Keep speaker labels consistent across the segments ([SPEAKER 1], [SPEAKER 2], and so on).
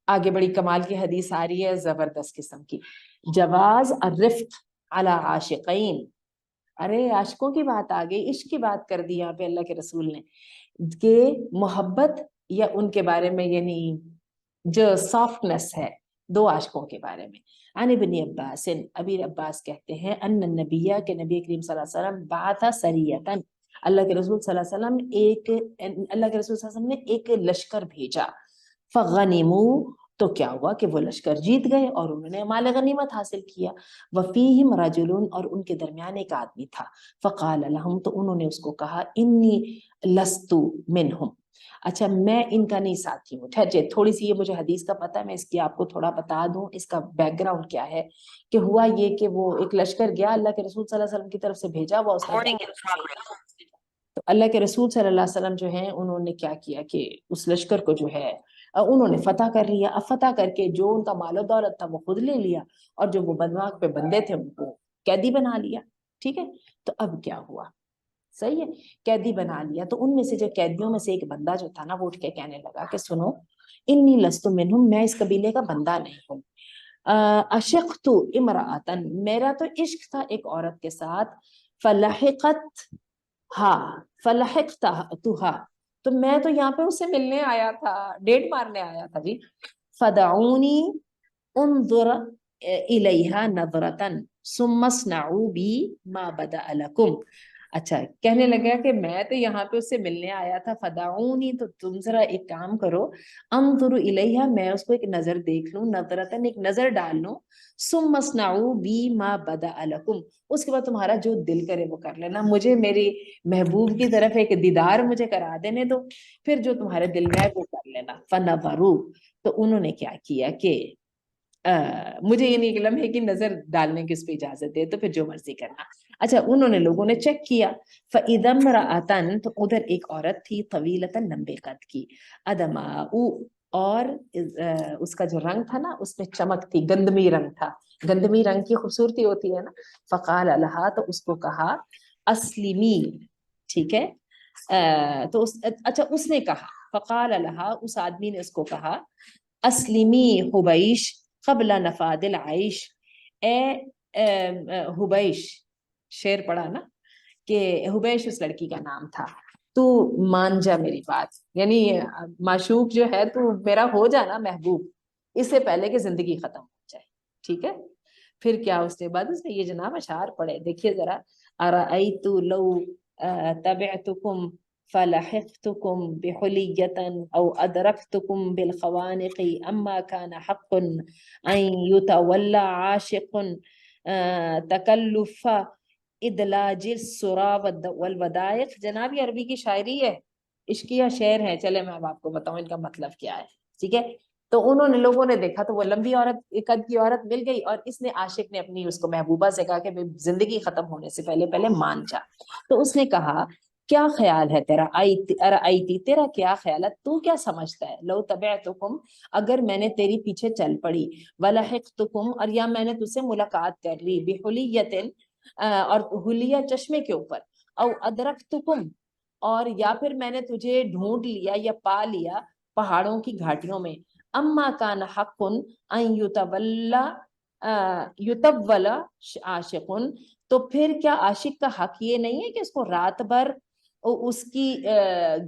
[SPEAKER 1] آگے بڑی کمال کی حدیث آ رہی ہے زبردست قسم کی، جواز الرفق علی عاشقین، ارے عاشقوں کی بات آ گئی، عشق کی بات کر دی یہاں پہ اللہ کے رسول نے، کہ محبت یا ان کے بارے میں، یعنی جو سافٹنس ہے دو عاشقوں کے بارے میں۔ عن ابن عباس، ابی عباس کہتے ہیں ان النبیہ کہ نبی کریم صلی اللہ علیہ وسلم بعث سریۃ، اللہ کے رسول صلی اللہ علیہ وسلم اللہ کے رسول صلی اللہ علیہ وسلم نے ایک لشکر بھیجا، فغنموا، تو کیا ہوا کہ وہ لشکر جیت گئے اور انہوں نے مال غنیمت حاصل کیا، وفیہم رجل، اور ان کے درمیان ایک آدمی تھا، فقال لہم، تو انہوں نے اس کو کہا، انی لست منہم، اچھا میں ان کا نہیں ساتھی ہوں۔ ٹھہر جائے، تھوڑی سی یہ مجھے حدیث کا پتہ ہے، میں اس کی آپ کو تھوڑا بتا دوں اس کا بیک گراؤنڈ کیا ہے، کہ ہوا یہ کہ وہ ایک لشکر گیا، اللہ کے رسول صلی اللہ علیہ وسلم کی طرف سے بھیجا ہوا، اس کا تو اللہ کے رسول صلی اللہ علیہ وسلم جو ہیں انہوں نے کیا کیا کہ اس لشکر کو جو ہے انہوں نے فتح کر لیا، اب فتح کر کے جو ان کا مال و دولت تھا وہ خود لے لیا، اور جو وہ بدماغ پہ بندے تھے ان کو قیدی بنا لیا، ٹھیک ہے۔ تو اب کیا ہوا، صحیح ہے، قیدی بنا لیا، تو ان میں سے جو قیدیوں میں سے ایک بندہ جو تھا نا، وہ اٹھ کے کہنے لگا کہ سنو، انی لست منہم، میں اس قبیلے کا بندہ نہیں ہوں، اشقت امرأتن، میرا تو عشق تھا ایک عورت کے ساتھ، فلحقت ہاں، فلحقتها، تو میں تو یہاں پہ اس سے ملنے آیا تھا، ڈیٹ مارنے آیا تھا جی، فدعونی انظر الیہا نظرتن ثم اصنعوا بی ما بدأ لکم، اچھا کہنے لگا کہ میں تو یہاں پہ اس سے ملنے آیا تھا، فدعونی، تو تم ذرا ایک کام کرو، انظر الیہا، میں اس کو ایک نظر دیکھ لوں، نظرتن، ایک نظر ڈال لوں، ثم اصنعوا بی ما بدأ لکم، اس کے بعد تمہارا جو دل کرے وہ کر لینا، مجھے میری محبوب کی طرف ایک دیدار مجھے کرا دینے دو، پھر جو تمہارے دل میں ہے وہ کر لینا۔ فنظروا، تو انہوں نے کیا کیا کہ مجھے یہ نہیں کہ لمحے کی نظر ڈالنے کی اس پہ اجازت دے، تو پھر جو مرضی کرنا، اچھا انہوں نے لوگوں نے چیک کیا، فَإِذَا امْرَأَةً، تو ادھر ایک عورت تھی، طویلۃ، لمبے قد کی، ادماء، اور اس کا جو رنگ تھا نا اس میں چمک تھی، گندمی رنگ تھا، گندمی رنگ کی خوبصورتی ہوتی ہے نا، فقال لها، تو اس کو کہا، اسلمی، ٹھیک ہے، تو اچھا اس نے کہا، فقال لها، اس آدمی نے اس کو کہا، اسلمی حبیش قبل نفاد العیش، اے حبیش، شعر پڑھا نا، کہ حبیش اس لڑکی کا نام تھا، تو مان جا میری بات، یعنی معشوق جو ہے تو میرا ہو جانا محبوب، اس سے پہلے کہ زندگی ختم ہو جائے، ٹھیک ہے۔ پھر کیا اس کے بعد اس نے یہ جناب اشعار پڑھے، دیکھیے ذرا، ارأیت لو تبعتکم فلحقتکم بحلیة او ادرکتکم بالخوانق، اما كان حق ان يتولى عاشق تکلف ادلاج السرا والودائق، جناب یہ عربی کی شاعری ہے، عشقیہ شعر ہے، چلے میں اب آپ کو بتاؤں ان کا مطلب کیا ہے، ٹھیک ہے۔ تو انہوں نے، لوگوں نے دیکھا تو وہ لمبی عورت، قد کی عورت مل گئی، اور اس نے عاشق نے اپنی اس کو محبوبہ سے کہا کہ زندگی ختم ہونے سے پہلے پہلے مان جا، تو اس نے کہا کیا خیال ہے تیرا، آئی تیرا کیا خیال ہے، تو کیا سمجھتا ہے، لو تبعتکم، اگر میں نے تیری پیچھے چل پڑی، ولحقتکم، اور یا میں نے تجھ سے ملاقات کر لی، بحلیۃ، اور حلیہ چشمے کے اوپر، او ادرکتکم، اور یا پھر میں نے تجھے ڈھونڈ لیا یا پا لیا پہاڑوں کی گھاٹیوں میں، اما کان حق ان یطول عاشق، تو پھر کیا عاشق کا حق یہ نہیں ہے کہ اس کو رات بھر اس کی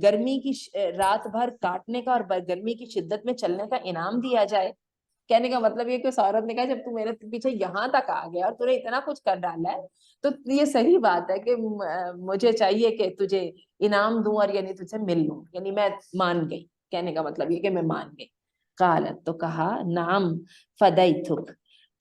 [SPEAKER 1] گرمی کی رات بھر کاٹنے کا اور گرمی کی شدت میں چلنے کا انعام دیا جائے، کہنے کا مطلب یہ کہ اس عورت نے کہا جب تو میرے پیچھے یہاں تک آ گیا اور تو نے اتنا کچھ کر ڈالا ہے، تو یہ صحیح بات ہے کہ مجھے چاہیے کہ تجھے انعام دوں، اور یعنی تجھ سے مل لوں، یعنی میں مان گئی، کہنے کا مطلب یہ کہ میں مان گئی۔ قالت، تو کہا، نعم فدیتک،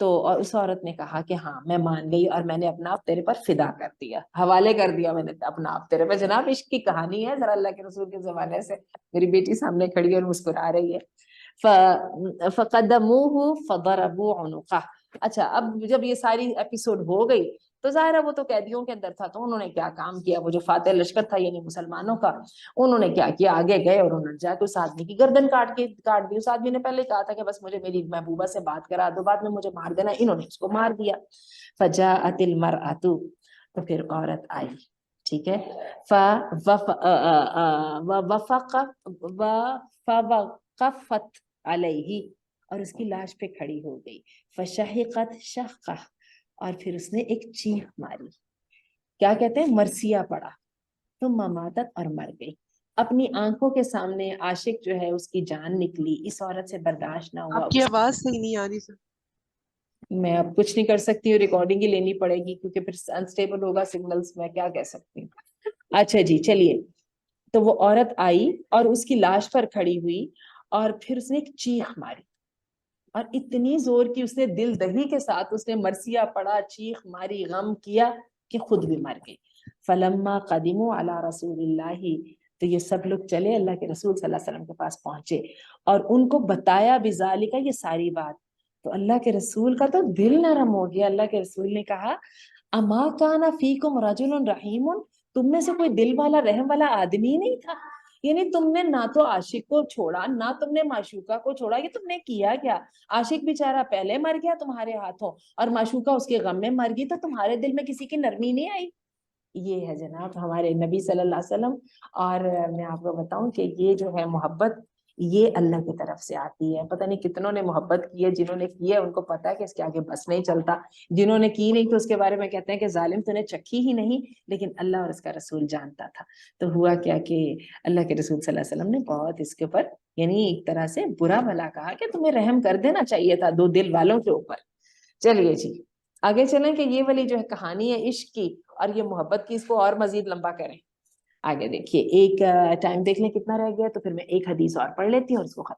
[SPEAKER 1] تو اور اس عورت نے کہا کہ ہاں میں مان گئی، اور میں نے اپنا آپ تیرے پر فدا کر دیا، حوالے کر دیا میں نے اپنا آپ تیرے پر۔ جناب عشق کی کہانی ہے، ذرا اللہ کے رسول کے زمانے سے، میری بیٹی سامنے کھڑی ہے اور مسکرا رہی ہے، فقدموه فضربوا عنقه، اچھا اب جب یہ ساری ایپیسوڈ ہو گئی تو ظاہر ہے وہ تو قیدیوں کے اندر تھا، تو انہوں نے کیا کام کیا، وہ جو فاتح لشکر تھا یعنی مسلمانوں کا، انہوں نے کیا کیا، آگے گئے اور انہوں نے جا کے اس آدمی کی گردن کاٹ دی، اس آدمی نے پہلے کہا تھا کہ بس مجھے میری محبوبہ سے بات کرا دو، بعد میں مجھے مار دینا، انہوں نے اس کو مار دیا۔ فجاءت المرأة، تو پھر عورت آئی، ٹھیک ہے، فوقفت علیہ، اور اس کی لاش پہ کھڑی ہو گئی. فشہقت شہقہ، اور پھر اس نے ایک چیخ ماری، کیا کہتے ہیں، مرثیہ پڑا. ثم ماتت، اور مر گئی. اپنی آنکھوں کے سامنے عاشق جو ہے اس کی جان نکلی، اس عورت سے برداشت نہ ہوا.
[SPEAKER 2] آپ کی آواز صحیح نہیں آ رہی سر.
[SPEAKER 1] میں اب کچھ نہیں کر سکتی ہوں، ریکارڈنگ ہی لینی پڑے گی کیونکہ پھر انسٹیبل ہوگا سگنلز، میں کیا کہہ سکتی ہوں. اچھا جی چلیے. تو وہ عورت آئی اور اس کی لاش پر کھڑی ہوئی، اور پھر اس نے ایک چیخ ماری، اور اتنی زور کی اس نے دل دہی کے ساتھ اس نے مرثیہ پڑا، چیخ ماری، غم کیا کہ خود بھی مر گئی. فلما قدموا علی رسول اللہ، تو یہ سب لوگ چلے اللہ کے رسول صلی اللہ علیہ وسلم کے پاس پہنچے اور ان کو بتایا بذالک، یہ ساری بات. تو اللہ کے رسول کا تو دل نرم ہو گیا. اللہ کے رسول نے کہا اما کان فیکم رجل رحیم، تم میں سے کوئی دل والا رحم والا آدمی نہیں تھا؟ یعنی تم نے نہ تو عاشق کو چھوڑا، نہ تم نے معشوقہ کو چھوڑا، یہ تم نے کیا کیا؟ عاشق بیچارہ پہلے مر گیا تمہارے ہاتھوں، اور معشوقہ اس کے غم میں مر گئی، تو تمہارے دل میں کسی کی نرمی نہیں آئی؟ یہ ہے جناب ہمارے نبی صلی اللہ علیہ وسلم. اور میں آپ کو بتاؤں کہ یہ جو ہے محبت، یہ اللہ کی طرف سے آتی ہے. پتہ نہیں کتنوں نے محبت کی ہے، جنہوں نے کی ہے ان کو پتا ہے کہ اس کے آگے بس نہیں چلتا، جنہوں نے کی نہیں تو اس کے بارے میں کہتے ہیں کہ ظالم تو نے چکھی ہی نہیں. لیکن اللہ اور اس کا رسول جانتا تھا. تو ہوا کیا کہ اللہ کے رسول صلی اللہ علیہ وسلم نے بہت اس کے اوپر یعنی ایک طرح سے برا بھلا کہا کہ تمہیں رحم کر دینا چاہیے تھا دو دل والوں کے اوپر. چلیے جی آگے چلیں کہ یہ والی جو ہے کہانی ہے عشق کی اور یہ محبت کی، اس کو اور مزید لمبا کریں. آگے دیکھیے ایک ٹائم دیکھ لیں کتنا رہ گیا، تو پھر میں ایک حدیث اور پڑھ لیتی ہوں اور اس کو ختم.